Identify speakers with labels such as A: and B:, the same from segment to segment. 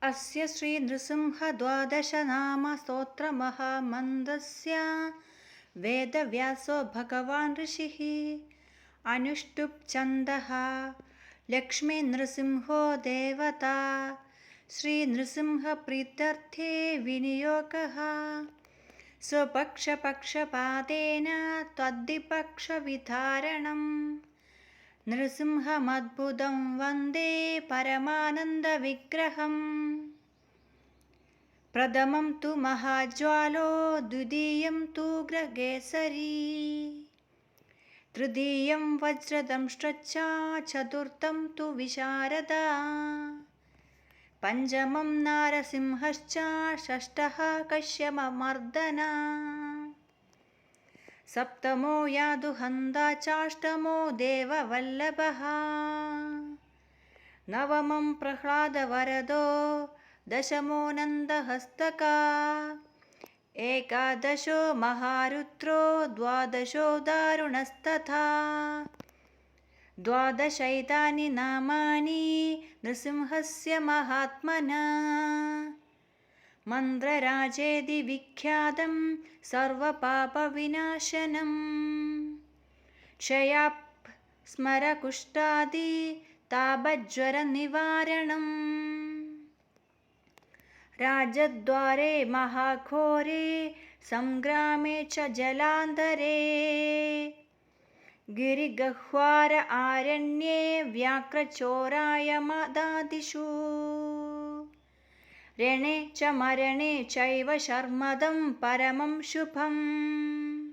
A: अस्य श्रीनृसिंहद्वादशनामस्तोत्रमहामन्त्रस्य वेदव्यासो भगवान् ऋषिः। अनुष्टुप् छन्दः। लक्ष्मीनृसिंहो देवता। श्रीनृसिंहप्रीत्यर्थे विनियोगः। स्वपक्षपक्षपातेन त्वद्विपक्षविधारणम्। नृसिंहमद्भुतं वन्दे परमानन्दविग्रहम्। प्रथमं तु महाज्वालो, द्वितीयं तु उग्रकेसरी, तृतीयं वज्रदंष्ट्रश्च, चतुर्थं तु विशारदा, पञ्चमं नारसिंहश्च, षष्ठः कश्यपमर्दना, सप्तमो यादुहन्ता चाष्टमो देववल्लभः, नवमं प्रह्लादवरदो, दशमो नन्दहस्तका, एकादशो महारुद्रो, द्वादशो दारुणस्तथा। द्वादशैतानि नामानि नृसिंहस्य महात्मना। मन्त्रराजेति विख्यातं सर्वपापविनाशनम्। क्षयाप् स्मरकुष्ठादि तापज्वरनिवारणम्। राजद्वारे महाघोरे, संग्रामे च जलान्तरे, गिरिगह्वार आरण्ये, व्याघ्रचोरायमदादिषु, रणे च मरणे चैव शर्मदं परमं शुभम्।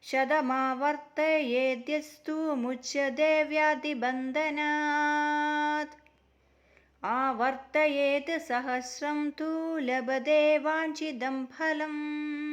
A: शतमावर्तयेद्यस्तु मुच्यते व्याधिबन्धनात्, आवर्तयेत् सहस्रं तु लभते वाञ्छितं फलम्।